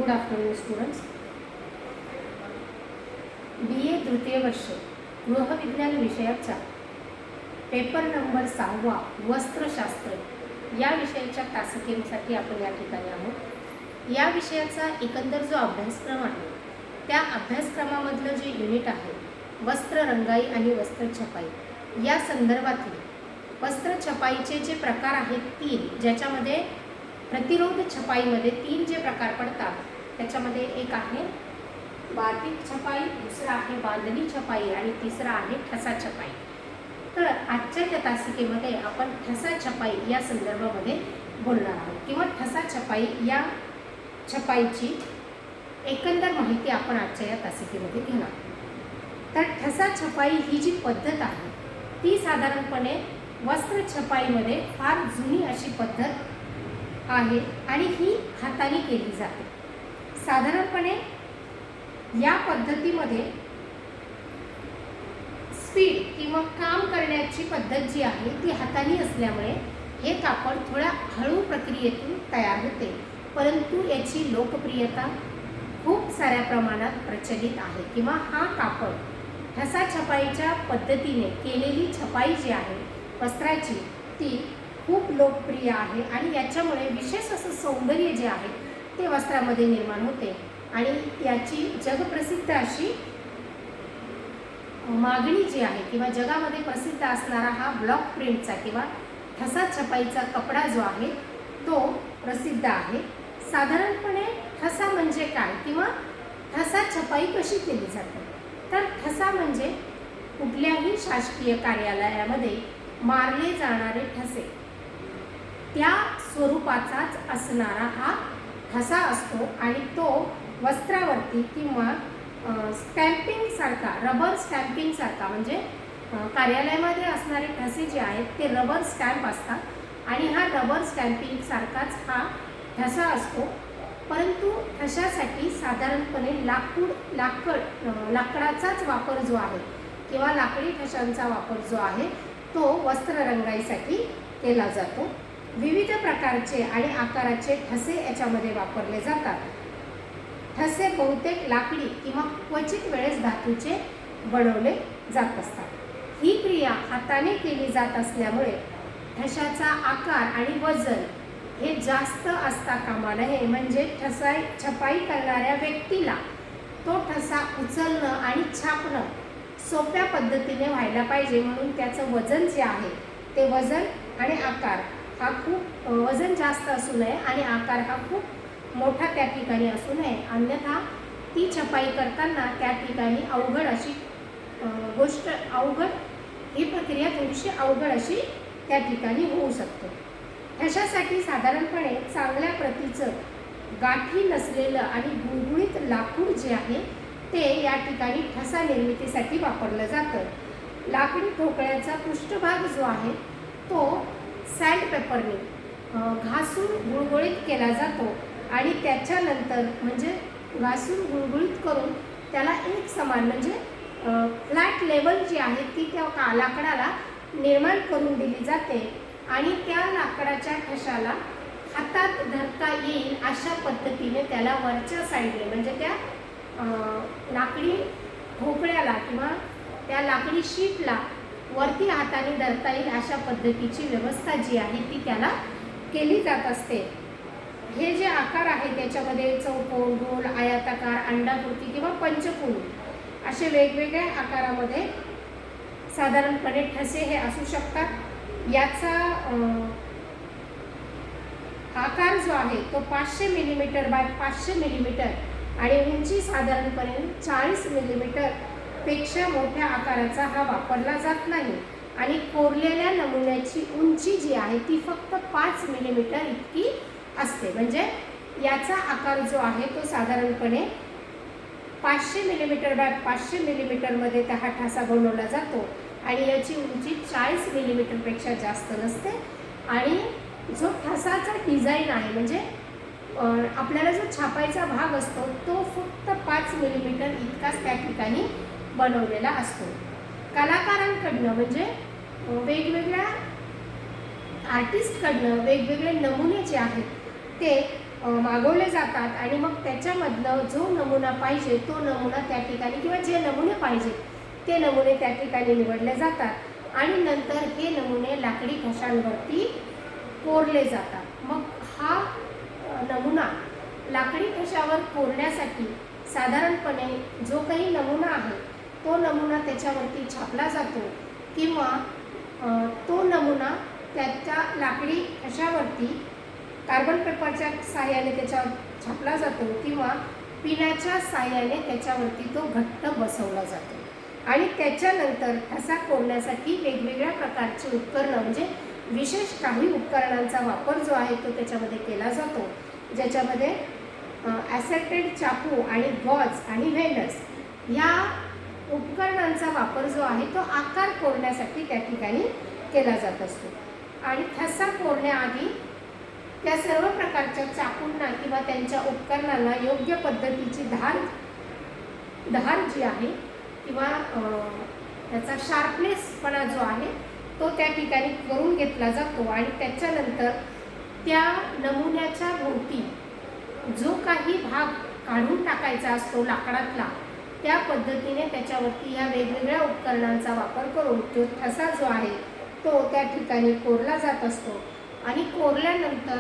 Good afternoon students. BA तृतीय वर्ष गृहविज्ञान विषयाचा पेपर नंबर 6 वस्त्रशास्त्र या विषयाच्या तासिकेसाठी आपण या ठिकाणी आहोत. या विषयाचा एकंदर जो अभ्यासक्रम आहे त्या अभ्यासक्रमामधलं जे युनिट आहे वस्त्र रंगाई आणि वस्त्र छपाई या संदर्भातील वस्त्र छपाईचे जे प्रकार आहेत 3, ज्याच्यामध्ये प्रतिरोध छपाईमध्ये 3 जे प्रकार पडतात त्याच्यामध्ये एक आहे बातिक छपाई, दुसरा आहे बांधणी छपाई आणि तिसरा आहे ठसा छपाई. तर आजच्या या तासिकेमध्ये आपण ठसा छपाई या संदर्भामध्ये बोलणार आहोत किंवा ठसा छपाई या छपाईची एकंदर माहिती आपण आजच्या या तासिकेमध्ये घेणार. तर ठसा छपाई ही जी पद्धत आहे ती साधारणपणे वस्त्र छपाईमध्ये फार जुनी अशी पद्धत आहे आणि ही हाताने केली जाते. साधारणपणे या पद्धतीमध्ये स्पीड किंवा काम करण्याची पद्धत जी आहे ती हाताने असल्यामुळे हे कापड थोड्या हळू प्रक्रियेतून तयार होते, परंतु याची लोकप्रियता खूप साऱ्या प्रमाणात प्रचलित आहे किंवा हा कापड ठसा छपाईच्या पद्धतीने केलेली छपाई जी आहे वस्त्राची ती खूप लोकप्रिय आहे आणि याच्यामुळे विशेष असं सौंदर्य जे आहे ते वस्त्रामध्ये निर्माण होते आणि याची जगप्रसिद्ध अशी मागणी जी आहे किंवा जगामध्ये प्रसिद्ध असणारा हा ब्लॉक प्रिंटचा किंवा ठसा छपाईचा कपडा जो आहे तो प्रसिद्ध आहे. साधारणपणे ठसा म्हणजे काय किंवा ठसा छपाई कशी केली जाते, तर ठसा म्हणजे कुठल्याही शासकीय कार्यालयामध्ये मारले जाणारे ठसे त्या स्वरूपाचाच असणारा हा ठसा असतो आणि तो वस्त्रावरती किंवा स्टॅम्पिंग सारखा, रबर स्टॅम्पिंग सारखा, म्हणजे कार्यालयामध्ये असणारे ठसे जे आहेत ते रबर स्टॅम्प असतात आणि हा रबर स्टॅम्पिंग सारखाच हा ठसा असतो. परंतु ठशासाठी साधारणपणे लाकडाचाच वापर जो आहे किंवा लाकडी ठशांचा वापर जो आहे तो वस्त्र रंगाईसाठी केला जातो. विविध प्रकारचे आणि आकाराचे ठसे याच्यामध्ये वापरले जातात. ठसे बहुतेक लाकडी किंवा क्वचित वेळेस धातूचे बनवले जात असतात. ही क्रिया हाताने केली जात असल्यामुळे ठशाचा आकार आणि वजन हे जास्त असता कामा नये, म्हणजे छपाई करणाऱ्या व्यक्तीला तो ठसा उचलणं आणि छापणं सोप्या पद्धतीने व्हायला पाहिजे, म्हणून त्याचं वजन जे आहे ते वजन आणि आकार हा खूप वजन जास्त असू नये आणि आकार हा खूप मोठा त्या ठिकाणी असू नये, अन्यथा ती छपाई करताना त्या ठिकाणी अवघड अशी ही प्रक्रिया थोडीशी अवघड अशी त्या ठिकाणी होऊ शकते. ठशासाठी साधारणपणे चांगल्या प्रतीचं गाठी नसलेलं आणि गुळगुळीत लाकूड जे आहे ते या ठिकाणी ठसा निर्मितीसाठी वापरलं जातं. लाकडी ठोकळ्याचा पृष्ठभाग जो आहे तो सँडपेपरने घासून गुळगुळीत केला जातो आणि त्याच्यानंतर म्हणजे घासून गुळगुळीत करून त्याला एक समान म्हणजे फ्लॅट लेवल जी आहे ती त्या लाकडाला निर्माण करून दिली जाते आणि त्या लाकडाच्या ठशाला हातात धरता येईल अशा पद्धतीने त्याला वरच्या साईडने म्हणजे त्या लाकडी ठोकळ्याला किंवा त्या लाकडी शीटला वरती हाताने धरता येईल अशा पद्धतीची व्यवस्था जी आहे ती त्याला केली जात असते. हे जे आकार आहे त्याच्यामध्ये चौकोन, गोल, आयताकार, अंडाकृती किंवा पंचकोनी असे वेगवेगळ्या आकारामध्ये साधारणपणे ठसे हे असू शकतात. याचा आकार जो आहे तो 500 मिलीमीटर बाय 500 मिलीमीटर आणि उंची साधारणपणे 40 मिलीमीटर पेक्षा मोठ्या आकाराचा हा वापरला जात नाही आणि कोरलेल्या नमुन्याची उंची जी आहे ती फक्त 5 मिलीमीटर इतकी असते. म्हणजे याचा आकार जो आहे तो साधारणपणे 500 मिलीमीटर बाय 500 मिलीमीटरमध्ये त्या हा ठसा बनवला जातो आणि याची उंची 40 मिलीमीटरपेक्षा जास्त नसते आणि जो ठसाचा डिझाईन आहे म्हणजे आपल्याला जो छापायचा भाग असतो तो फक्त 5 मिलीमीटर इतकाच त्या ठिकाणी बनवलेला असतो. कलाकारांकडनं म्हणजे वेगवेगळ्या आर्टिस्टकडनं वेगवेगळे नमुने जे आहेत ते मागवले जातात आणि मग त्याच्यामधनं जो नमुना पाहिजे तो नमुना त्या ठिकाणी किंवा जे नमुने पाहिजे ते नमुने त्या ठिकाणी निवडले जातात आणि नंतर हे नमुने लाकडी ठशांवरती कोरले जातात. मग हा नमुना लाकडी ठशावर कोरण्यासाठी साधारणपणे जो काही नमुना आहे तो नमुना त्याच्यावरती छापला जातो किंवा तो नमुना त्याच्या लाकडी ठशावरती कार्बन पेपरच्या साहाय्याने त्याच्यावर छापला जातो किंवा पिण्याच्या साहाय्याने त्याच्यावरती तो घट्ट बसवला जातो. आणि त्याच्यानंतर ठसा कोरण्यासाठी वेगवेगळ्या प्रकारचे उपकरणं म्हणजे विशेष काही उपकरणांचा वापर जो आहे तो त्याच्यामध्ये केला जातो, ज्याच्यामध्ये ॲसेटेड चाकू आणि गॉज आणि व्हेनस या उपकरणांचा वापर जो आहे तो आकार कोरण्यासाठी त्या ठिकाणी केला जात असतो. आणि ठसा कोरण्याआधी त्या सर्व प्रकारच्या चाकूंना किंवा त्यांच्या उपकरणांना योग्य पद्धतीची धार जी आहे किंवा त्याचा शार्पनेसपणा जो आहे तो त्या ठिकाणी करून घेतला जातो. आणि त्याच्यानंतर त्या नमुन्याच्या भोवती जो काही भाग काढून टाकायचा असतो लाकडातला त्या पद्धतीने त्याच्यावरती ह्या वेगवेगळ्या उपकरणांचा वापर करून तो ठसा जो आहे तो त्या ठिकाणी कोरला जात असतो. आणि कोरल्यानंतर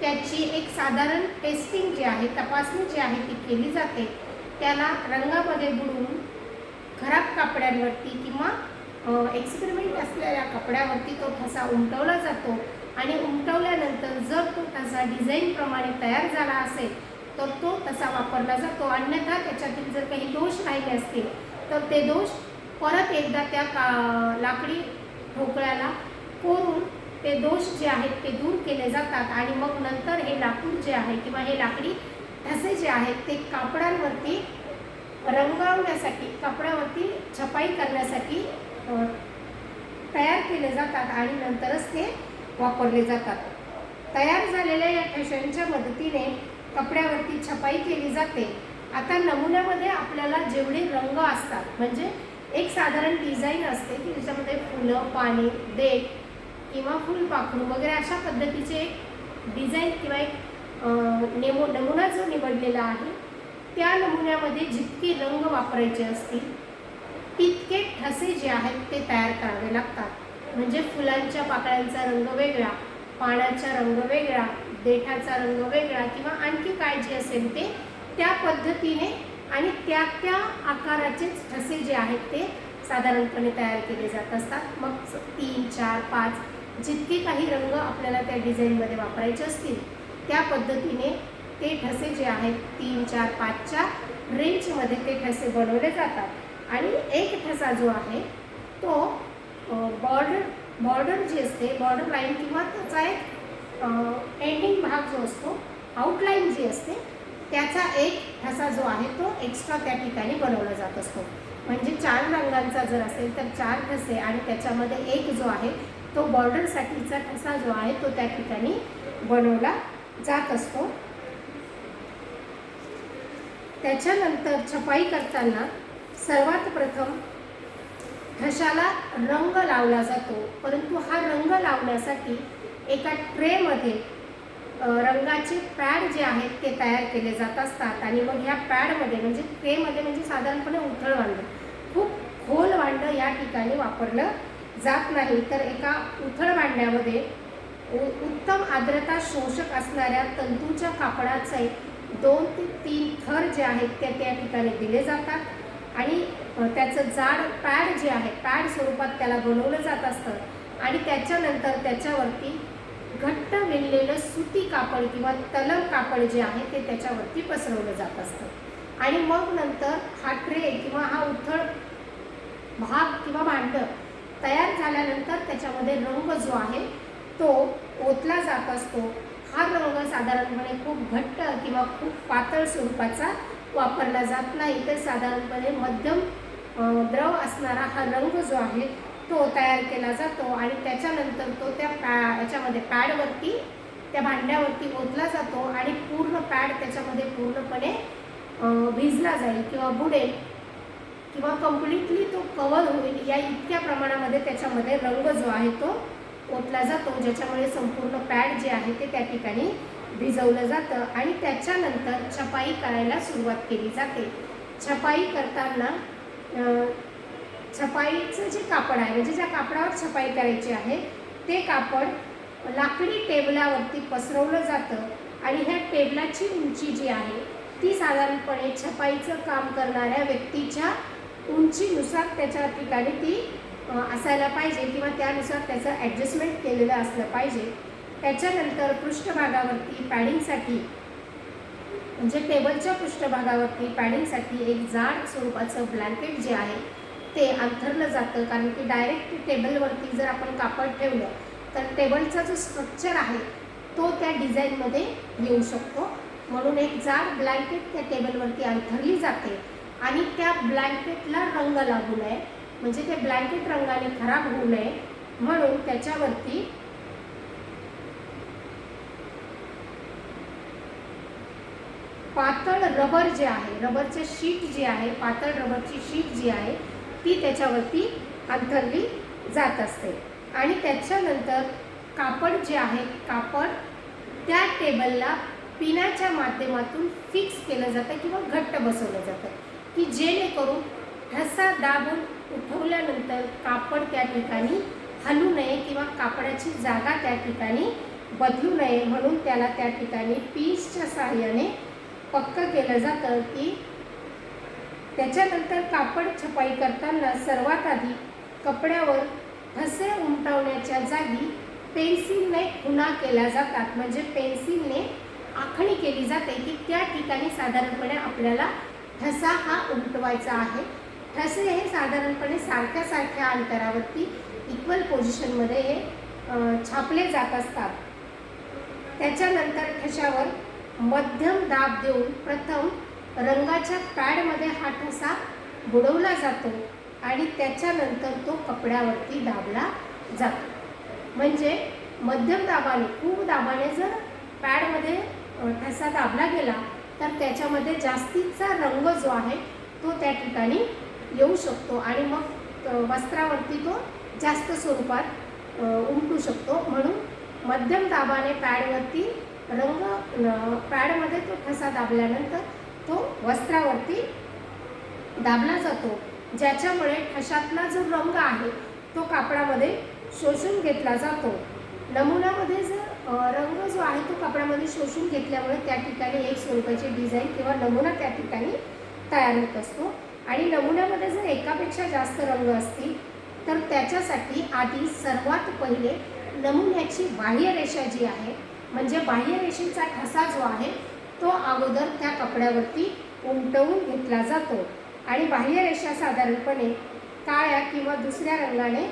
त्याची एक साधारण टेस्टिंग जी आहे, तपासणी जी आहे ती केली जाते. त्याला रंगामध्ये बुडवून खराब कापड्यांवरती किंवा एक्सपेरिमेंट असलेल्या कपड्यावरती तो ठसा उमटवला जातो. आणि उमटवल्यानंतर जर तो ठसा डिझाईनप्रमाणे तयार झाला असेल तर तो तसा वापरला जातो. अन्यथा त्याच्यातील जर काही दोष राहिले असतील तर ते दोष परत एकदा त्या लाकडी ठोकळ्याला कोरून ते दोष जे आहेत ते दूर केले जातात. आणि मग नंतर हे लाकूड जे आहे किंवा हे लाकडी ठसे जे आहेत ते कापडांवरती रंगवण्यासाठी, कपड्यावरती छपाई करण्यासाठी तयार केले जातात आणि नंतरच ते वापरले जातात. तयार झालेल्या या ठशांच्या मदतीने कपड्यावरती छपाई केली जाते. आता नमुन्यामध्ये आपल्याला जेवढे रंग असतात म्हणजे एक साधारण डिझाईन असते की त्याच्यामध्ये फुलं, पाने, देठ किंवा फुलपाखरू वगैरे अशा पद्धतीचे एक डिझाईन किंवा एक नमुना जो निवडलेला आहे त्या नमुन्यामध्ये जितके रंग वापरायचे असतील तितके ठसे जे आहेत ते तयार करावे लागतात. म्हणजे फुलांच्या पाकळ्यांचा रंग वेगळा, पानाचा रंग वेगळा, देठाचा रंग वेगळा किंवा आणखी काय जे असेल ते त्या पद्धतीने आणि त्या त्या आकाराचेच ठसे जे आहेत ते साधारणपणे तयार केले जात असतात. मग 3, 4, 5 जितके काही रंग आपल्याला त्या डिझाईनमध्ये वापरायचे असतील त्या पद्धतीने ते ठसे जे आहेत 3, 4, 5च्या रेंजमध्ये ते ठसे बनवले जातात. आणि एक ठसा जो आहे तो बॉर्डर जी असते, बॉर्डर लाईन किंवा त्याचा एक एंडिंग भाग जो असतो, आउटलाईन जी असते त्याचा एक ठसा जो आहे तो एक्स्ट्रा त्या ठिकाणी बनवला जात असतो. म्हणजे 4 रंगांचा जर असेल तर 4 ठसे आणि त्याच्यामध्ये एक जो आहे तो बॉर्डरसाठीचा ठसा जो आहे तो त्या ठिकाणी बनवला जात असतो. त्याच्यानंतर छपाई करताना सर्वात प्रथम ठशाला रंग लावला जातो. परंतु हा रंग लावण्यासाठी एका ट्रेमध्ये रंगाचे पॅड जे आहेत ते तयार केले जात असतात. आणि मग ह्या पॅडमध्ये म्हणजे ट्रेमध्ये म्हणजे साधारणपणे उथळ भांडं, खूप खोल भांडं या ठिकाणी वापरलं जात नाही. तर एका उथळ भांड्यामध्ये उत्तम आर्द्रता शोषक असणाऱ्या तंतूच्या कापडाचे 2 ते 3 थर जे आहेत ते त्या ठिकाणी दिले जातात. आणि त्याचं जाड पॅड जे आहे पॅड स्वरूपात त्याला बनवलं जात असतं. आणि त्याच्यानंतर त्याच्यावरती घट्ट विणलेलं सुती कापड किंवा तलम कापड जे आहे ते त्याच्यावरती पसरवलं जात असतं. आणि मग नंतर हा ट्रे किंवा हा उथळ भाग किंवा भांडं तयार झाल्यानंतर त्याच्यामध्ये रंग जो आहे तो ओतला जात असतो. हा रंग साधारणपणे खूप घट्ट किंवा खूप पातळ स्वरूपाचा वापरला जात नाही, तर साधारणपणे मध्यम द्रव असणारा हा रंग जो आहे तो तयार केला जातो. आणि त्याच्यानंतर तो त्या याच्यामध्ये पॅडवरती त्या भांड्यावरती ओतला जातो आणि पूर्ण पॅड त्याच्यामध्ये पूर्णपणे भिजला जाईल किंवा बुडेल किंवा कम्प्लिटली तो कव्हर होईल या इतक्या प्रमाणामध्ये त्याच्यामध्ये रंग जो आहे तो ओतला जातो, ज्याच्यामुळे संपूर्ण पॅड जे आहे ते त्या ठिकाणी भिजवलं जातं आणि त्याच्यानंतर छपाई करायला सुरुवात केली जाते. छपाई करताना छपाईचं जे कापड आहे म्हणजे ज्या कापडावर छपाई करायची आहे ते कापड लाकडी टेबलावरती पसरवलं जातं आणि ह्या टेबलाची उंची जी आहे ती साधारणपणे छपाईचं काम करणाऱ्या व्यक्तीच्या उंचीनुसार त्याच्या ठिकाणी ती असायला पाहिजे किंवा त्यानुसार त्याचं ॲडजस्टमेंट केलेलं असलं पाहिजे. त्याच्यानंतर पृष्ठभागावरती पॅडिंगसाठी म्हणजे टेबलच्या पृष्ठभागावरती पॅडिंगसाठी एक जाड स्वरूपाचं ब्लँकेट जे आहे ते अंथरलं जातं, कारण की डायरेक्ट टेबलवरती जर आपण कापड ठेवलं तर टेबलचा जो स्ट्रक्चर आहे तो त्या डिझाईनमध्ये येऊ शकतो. म्हणून एक जाड ब्लँकेट त्या टेबलवरती अंथरली जाते आणि त्या ब्लँकेटला रंग लागू नये म्हणजे ते ब्लँकेट रंगाने खराब होऊ नये म्हणून त्याच्यावरती पातळ रबर जे आहे, रबरचे शीट जी आहे, पातळ रबरची शीट जी आहे ती त्याच्यावरती अंथरली जात असते. आणि त्याच्यानंतर कापड जे आहे कापड त्या टेबलला पिनाच्या माध्यमातून फिक्स केलं जातं किंवा घट्ट बसवलं जातं की जेणेकरून ठसा दाबून उठवल्यानंतर कापड त्या ठिकाणी हलू नये किंवा कापडाची जागा त्या ठिकाणी बदलू नये म्हणून त्याला त्या ठिकाणी पीसच्या सहाय्याने पक्कं केलं जातं. की त्याच्यानंतर कापड छपाई करताना सर्वात आधी कपड्यावर ठसे उमटवण्याच्या जागी पेन्सिलने खुणा केल्या जातात म्हणजे पेन्सिलने आखणी केली जाते की त्या ठिकाणी साधारणपणे आपल्याला ठसा हा उमटवायचा आहे. ठसे हे साधारणपणे सारख्या अंतरावरती इक्वल पोझिशनमध्ये हे छापले जात असतात. त्याच्यानंतर ठशावर मध्यम दाब देऊन प्रथम रंगाच्या पॅडमध्ये हा ठसा बुडवला जातो आणि त्याच्यानंतर तो कपड्यावरती दाबला जातो. म्हणजे मध्यम दाबाने खूप दाबाने जर पॅडमध्ये ठसा दाबला गेला तर त्याच्यामध्ये जास्तीचा रंग जो आहे तो त्या ठिकाणी येऊ शकतो आणि मग वस्त्रावरती तो जास्त स्वरूपात उमटू शकतो. म्हणून मध्यम दाबाने पॅडवरती पॅडमध्ये तो ठसा दाबल्यानंतर तो वस्त्रावरती दाबला जातो ज्याच्यामुळे ठशातला जो रंग आहे तो कापडामध्ये शोषून घेतला जातो. नमुन्यामध्ये जर रंग जो आहे तो कापडामध्ये शोषून घेतल्यामुळे त्या ठिकाणी एक स्वरूपाची डिझाईन किंवा नमुना त्या ठिकाणी तयार होत असतो. आणि नमुन्यामध्ये जर एकापेक्षा जास्त रंग असतील तर त्याच्यासाठी आधी सर्वात पहिले नमुन्याची बाह्यरेषा जी आहे म्हणजे बाह्यरेषेचा ठसा जो आहे तो अगोदर त्या कपड्यावरती उमटवून घेतला जातो आणि बाह्यरेषा साधारणपणे काळ्या किंवा दुसऱ्या रंगाने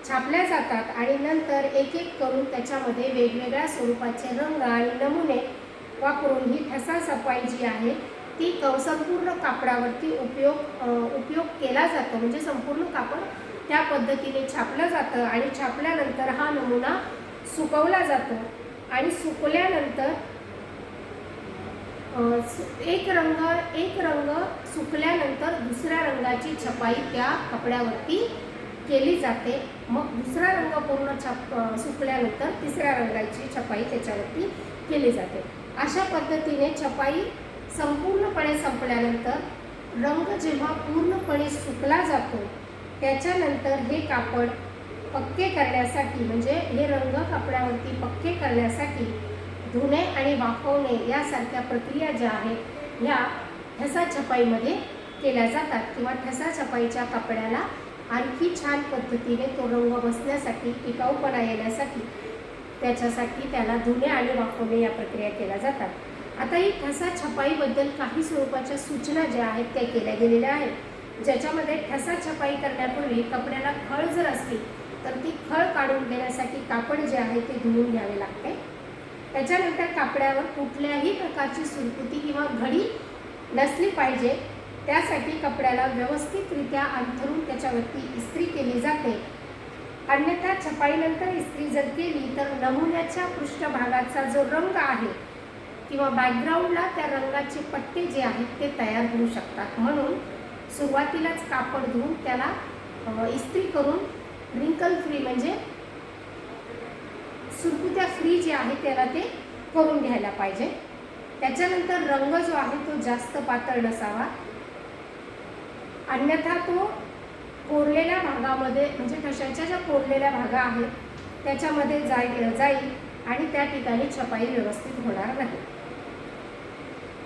छापल्या जातात आणि नंतर एक एक करून त्याच्यामध्ये वेगवेगळ्या स्वरूपाचे रंग आणि नमुने वापरून ही ठसा छपाई जी आहे ती संपूर्ण कापडावरती उपयोग केला जातो. म्हणजे संपूर्ण कापड त्या पद्धतीने छापलं जातं आणि छापल्यानंतर हा नमुना सुकवला जातो आणि सुकल्यानंतर एक रंग सुकल्यानंतर दुसऱ्या रंगाची छपाई त्या कपड्यावरती केली जाते. मग दुसरा रंग पूर्ण सुकल्यानंतर तिसऱ्या रंगाची छपाई त्याच्यावरती केली जाते. अशा पद्धतीने छपाई संपूर्णपणे संपल्यानंतर रंग जेव्हा पूर्णपणे सुकला जातो त्याच्यानंतर हे कापड पक्के करण्यासाठी म्हणजे हे रंग कपड्यावरती पक्के करण्यासाठी धुणे आणि वाफवणे यासारख्या प्रक्रिया ज्या आहेत ह्या ठसा छपाईमध्ये केल्या जातात किंवा ठसा छपाईच्या कपड्याला आणखी छान पद्धतीने तो रंग बसण्यासाठी टिकाऊपणा येण्यासाठी त्याच्यासाठी त्याला धुणे आणि वाफवणे या प्रक्रिया केल्या जातात. आता ही ठसा छपाईबद्दल काही स्वरूपाच्या सूचना ज्या आहेत त्या केल्या गेलेल्या आहेत ज्याच्यामध्ये ठसा छपाई करण्यापूर्वी कपड्याला खळ जर असली तर ती खळ काढून घेण्यासाठी कापड जे आहे ते धुवून घ्यावे लागते. त्याच्यानंतर कापडावर कुठल्याही प्रकारची सुरकुती किंवा घडी नसली पाहिजे त्यासाठी कपड्याला व्यवस्थितरित्या अंथरून त्याच्यावरती इस्त्री केली जाते. अन्यथा छपाईनंतर इस्त्री जर केली तर नमुन्याच्या पृष्ठभागाचा जो रंग आहे किंवा बॅकग्राऊंडला त्या रंगाचे पट्टे जे आहेत ते तयार होऊ शकतात. म्हणून सुरुवातीलाच कापड धुवून त्याला इस्त्री करून रिंकल फ्री म्हणजे सुरकुत्या फ्री जे आहे त्याला ते करून घ्यायला पाहिजे. त्याच्यानंतर रंग जो आहे तो जास्त पातळ नसावा, अन्यथा तो कोरलेल्या भागामध्ये म्हणजे ठशाच्या ज्या कोरलेल्या भागा आहेत त्याच्यामध्ये जाईल आणि त्या ठिकाणी छपाई व्यवस्थित होणार नाही.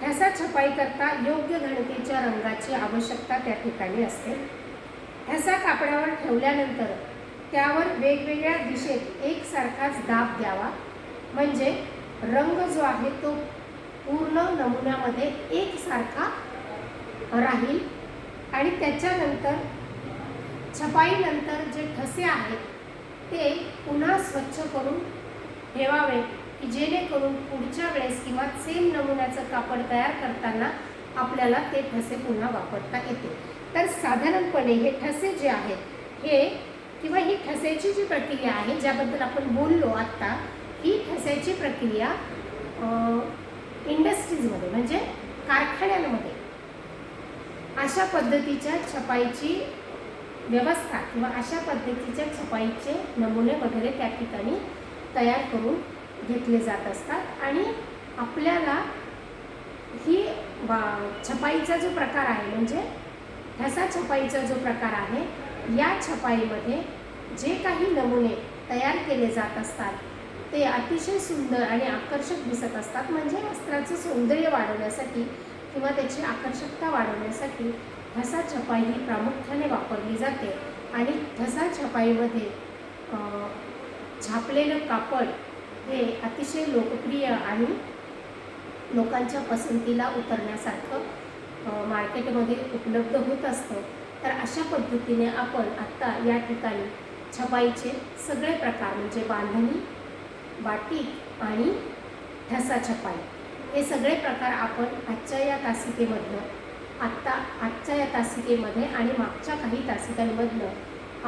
ठसा छपाई करता योग्य घनतेच्या रंगाची आवश्यकता त्या ठिकाणी असते. ठसा कापडावर ठेवल्यानंतर त्यावर वेगवेगळ्या दिशेत एकसारखाच दाब द्यावा, म्हणजे रंग जो आहे तो पूर्ण नमुन्यामध्ये एकसारखा राहील. आणि त्याच्यानंतर छपाईनंतर जे ठसे आहेत ते पुन्हा स्वच्छ करून ठेवावे, की जेणेकरून पुढच्या वेळेस किंवा सेम नमुन्याचं कापड तयार करताना आपल्याला ते ठसे पुन्हा वापरता येते. तर साधारणपणे हे ठसे जे आहेत हे किंवा ही ठसेची जी प्रक्रिया आहे ज्याबद्दल आपण बोललो आत्ता, ही ठसेची प्रक्रिया इंडस्ट्रीजमध्ये म्हणजे कारखान्यांमध्ये अशा पद्धतीच्या छपाईची व्यवस्था किंवा अशा पद्धतीच्या छपाईचे नमुने वगैरे त्या ठिकाणी तयार करून घेतले जात असतात. आणि आपल्याला ही छपाईचा जो प्रकार आहे म्हणजे ठसा छपाईचा जो प्रकार आहे, या छपाईमध्ये जे काही नमुने तयार केले जात असतात ते अतिशय सुंदर आणि आकर्षक दिसत असतात. म्हणजे वस्त्राचं सौंदर्य वाढवण्यासाठी किंवा त्याची आकर्षकता वाढवण्यासाठी ठसा छपाई ही प्रामुख्याने वापरली जाते. आणि ठसा छपाईमध्ये छापलेलं कापड हे अतिशय लोकप्रिय आणि लोकांच्या पसंतीला उतरण्यासारखं मार्केटमध्ये उपलब्ध होत असतं. तर अशा पद्धतीने आपण आत्ता या ठिकाणी छपाईचे सगळे प्रकार म्हणजे बांधणी, बाटिक आणि ठसा छपाई हे सगळे प्रकार आपण आजच्या या तासिकेमध्ये आणि मागच्या काही तासिकांमधनं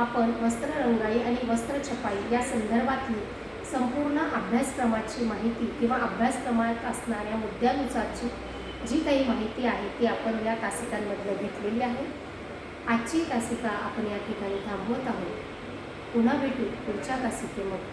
आपण वस्त्ररंगाई आणि वस्त्र छपाई या संदर्भातली संपूर्ण अभ्यासक्रमाची माहिती किंवा अभ्यासक्रमात असणाऱ्या मुद्द्यानुसारची जी काही माहिती आहे ती आपण या तासिकांमधनं घेतलेली आहे. आजची तासिका आपण या ठिकाणी थांबवत आहोत. पुन्हा भेटू पुढच्या तासिकेमध्ये.